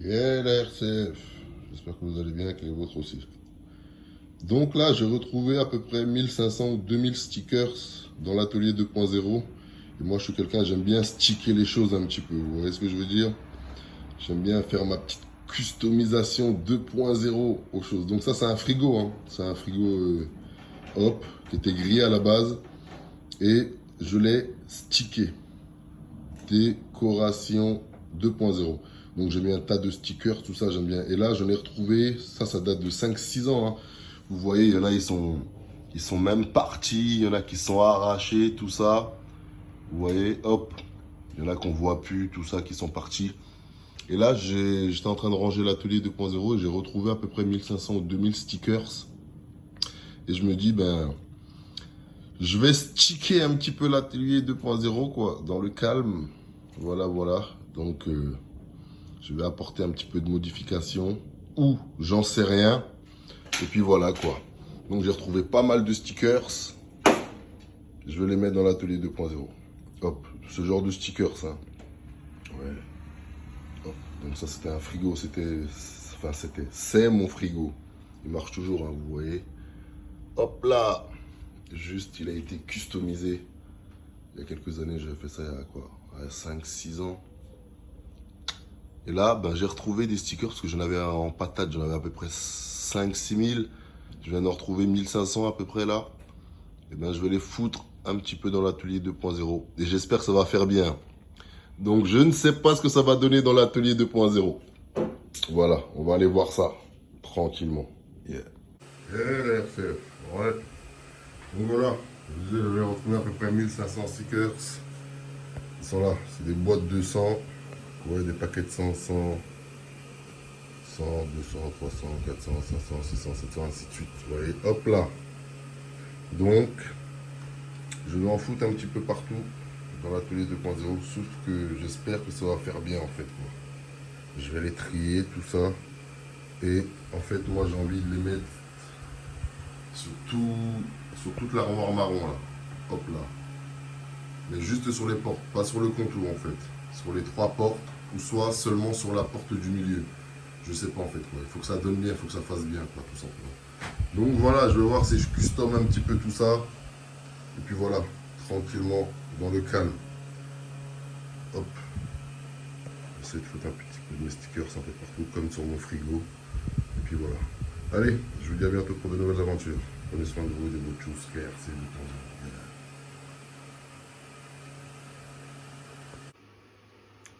Et la RCF, j'espère que vous allez bien, que les vôtres aussi. Donc là, j'ai retrouvé à peu près 1500 ou 2000 stickers dans l'atelier 2.0. Et moi, je suis quelqu'un, j'aime bien sticker les choses un petit peu. Vous voyez ce que je veux dire? J'aime bien faire ma petite customisation 2.0 aux choses. Donc ça, c'est un frigo. Hein. C'est un frigo hop, qui était grillé à la base. Et je l'ai stické. Décoration 2.0. Donc j'ai mis un tas de stickers, tout ça, j'aime bien. Et là, j'en ai retrouvé, ça date de 5-6 ans. Hein. Vous voyez, il y en a, ils sont même partis, il y en a qui sont arrachés, tout ça. Vous voyez, hop, il y en a qu'on voit plus, tout ça, qui sont partis. Et là, j'étais en train de ranger l'atelier 2.0 et j'ai retrouvé à peu près 1500 ou 2000 stickers. Et je me dis, ben, je vais sticker un petit peu l'atelier 2.0, quoi, dans le calme. Voilà, voilà. Donc, je vais apporter un petit peu de modification. Ou, j'en sais rien. Et puis voilà, quoi. Donc, j'ai retrouvé pas mal de stickers. Je vais les mettre dans l'atelier 2.0. Hop, ce genre de stickers, hein. Ouais. Hop. Donc ça, c'était un frigo. C'est mon frigo. Il marche toujours, hein, vous voyez. Hop là. Juste, il a été customisé. Il y a quelques années, j'avais fait ça il y a quoi, 5-6 ans. Et là, ben, j'ai retrouvé des stickers parce que j'en avais en patate, j'en avais à peu près 5-6 000. Je viens d'en retrouver 1500 à peu près là. Et ben, je vais les foutre un petit peu dans l'atelier 2.0. Et j'espère que ça va faire bien. Donc, je ne sais pas ce que ça va donner dans l'atelier 2.0. Voilà, on va aller voir ça tranquillement. Yeah. Et la RCF, ouais. Donc voilà, je vais retrouver à peu près 1500 stickers. Ils sont là, c'est des boîtes de 100. Vous voyez, des paquets de 100, 100, 100, 200, 300, 400, 500, 600, 700, ainsi de suite. Vous voyez, hop là. Donc, je vais en foutre un petit peu partout dans l'atelier 2.0, sauf que j'espère que ça va faire bien en fait. Quoi. Je vais les trier, tout ça. Et en fait, moi j'ai envie de les mettre sur toute l'armoire marron là. Hop là. Mais juste sur les portes, pas sur le contour en fait. Sur les 3 portes, ou soit seulement sur la porte du milieu. Je sais pas en fait quoi. Il faut que ça donne bien, il faut que ça fasse bien quoi, tout simplement. Donc voilà, je vais voir si je custom un petit peu tout ça. Et puis voilà, tranquillement, dans le calme. Hop. J'essaie de foutre un petit peu de mes stickers un peu partout, comme sur mon frigo. Et puis voilà. Allez, je vous dis à bientôt pour de nouvelles aventures. Prenez soin de vous, des beaux tchous, c'est du temps.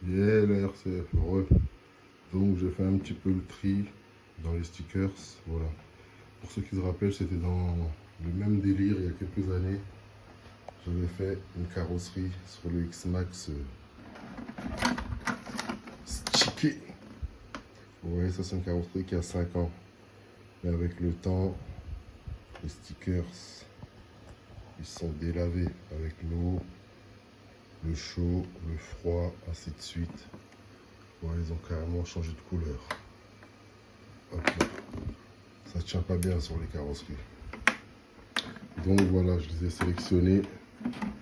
Yeah, la RCF, heureux. Donc j'ai fait un petit peu le tri dans les stickers. Voilà. Pour ceux qui se rappellent, c'était dans le même délire il y a quelques années. J'avais fait une carrosserie sur le X-Max stické. Vous voyez, ça c'est une carrosserie qui a 5 ans. Mais avec le temps, les stickers, ils sont délavés avec l'eau, le chaud, le froid, ainsi de suite. Ouais, ils ont carrément changé de couleur. Hop là. Ça tient pas bien sur les carrosseries. Donc voilà, je les ai sélectionnés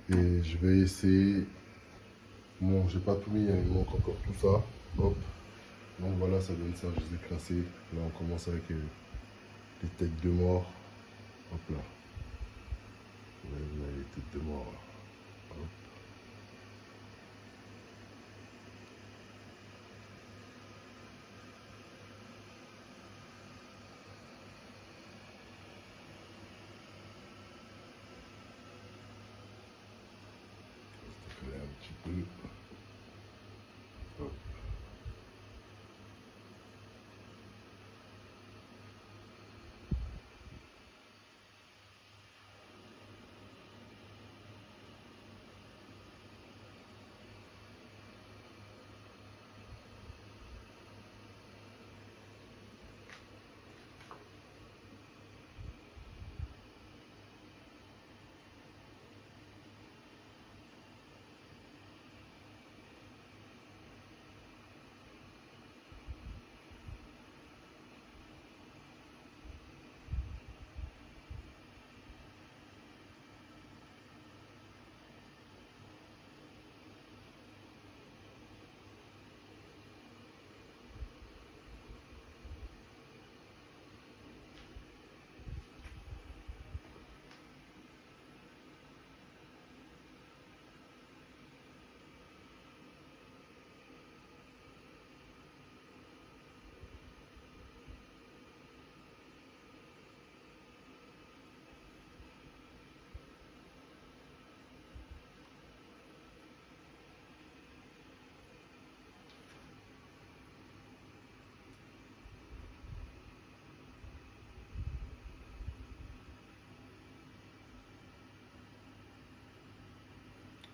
et je vais essayer. Bon, j'ai pas tout mis, hein, il manque encore tout ça. Hop. Donc voilà, ça donne ça, je les ai classés. Là, on commence avec les têtes de mort. Hop là. Là, vous avez les têtes de mort. Là. Hop. Je vais un petit peu. Hop.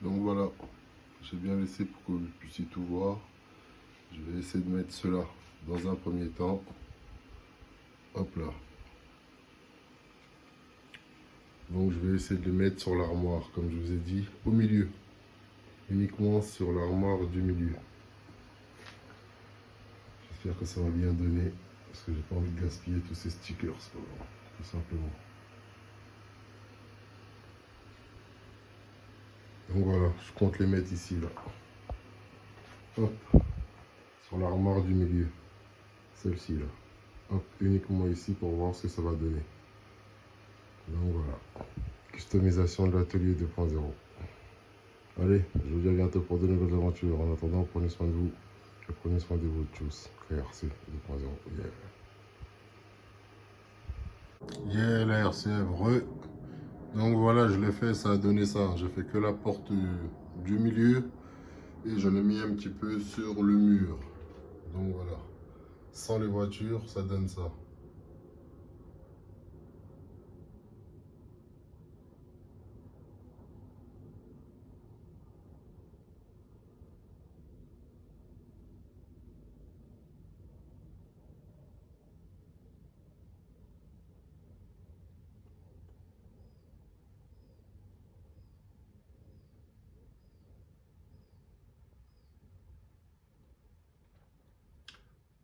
Donc voilà, j'ai bien laissé pour que vous puissiez tout voir. Je vais essayer de mettre cela dans un premier temps. Hop là. Donc je vais essayer de le mettre sur l'armoire, comme je vous ai dit, au milieu. Uniquement sur l'armoire du milieu. J'espère que ça va bien donner, parce que j'ai pas envie de gaspiller tous ces stickers, tout simplement. Donc voilà, je compte les mettre ici, là. Hop, sur l'armoire du milieu. Celle-ci, là. Hop, uniquement ici pour voir ce que ça va donner. Donc voilà, customisation de l'atelier 2.0. Allez, je vous dis à bientôt pour de nouvelles aventures. En attendant, prenez soin de vous et prenez soin de votre tous. KRC 2.0. Yeah, la RCF, Donc voilà, je l'ai fait, ça a donné ça. J'ai fait que la porte du milieu et je l'ai mis un petit peu sur le mur. Donc voilà, sans les voitures, ça donne ça.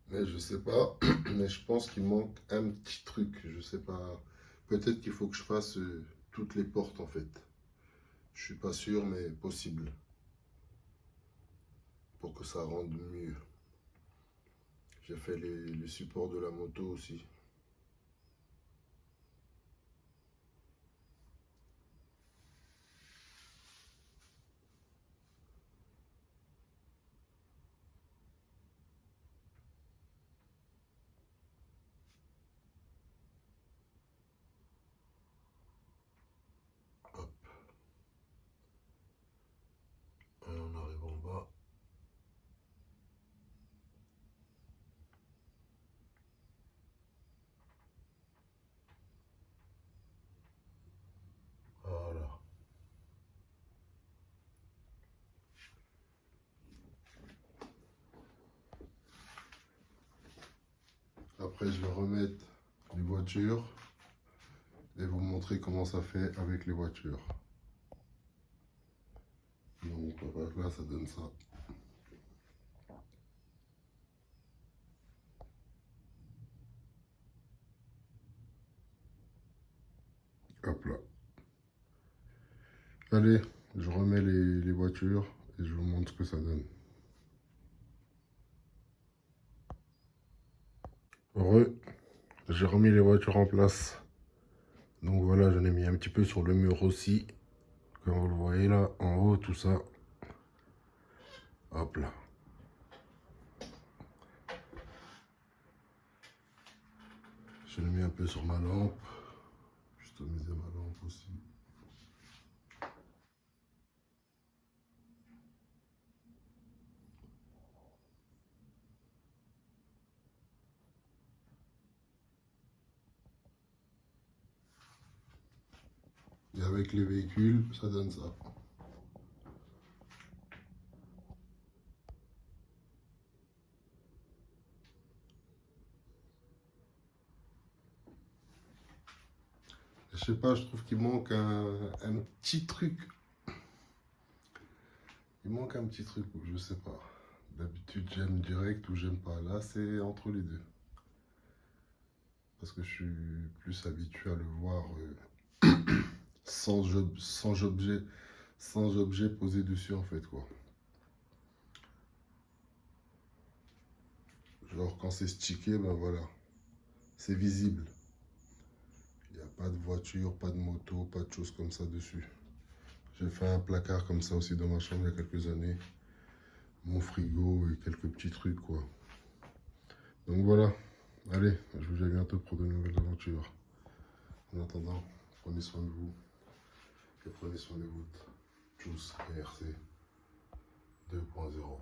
Mais je sais pas, mais je pense qu'il manque un petit truc, je sais pas. Peut-être qu'il faut que je fasse toutes les portes en fait. Je suis pas sûr, mais possible. Pour que ça rende mieux. J'ai fait les supports de la moto aussi. Hop, et on arrive en bas. Voilà. Après, je vais remettre les voitures et vous montrer comment ça fait avec les voitures. Donc là, ça donne ça. Hop là. Allez, je remets les voitures et je vous montre ce que ça donne. J'ai remis les voitures en place. Donc voilà, j'en ai mis un petit peu sur le mur aussi. Comme vous le voyez là, en haut, tout ça. Hop là. Je l'ai mis un peu sur ma lampe. Customiser ma lampe aussi. Et avec les véhicules, ça donne ça. Je sais pas, je trouve qu'il manque un petit truc. Il manque un petit truc, je sais pas. D'habitude, j'aime direct ou j'aime pas. Là, c'est entre les deux. Parce que je suis plus habitué à le voir sans objet posé dessus, en fait, quoi. Genre, quand c'est stické, ben voilà. C'est visible. Il n'y a pas de voiture, pas de moto, pas de choses comme ça dessus. J'ai fait un placard comme ça aussi dans ma chambre il y a quelques années. Mon frigo et quelques petits trucs, quoi. Donc voilà. Allez, je vous dis à bientôt pour de nouvelles aventures. En attendant, prenez soin de vous et prenez soin des vôtres. Tchuss, KRC 2.0.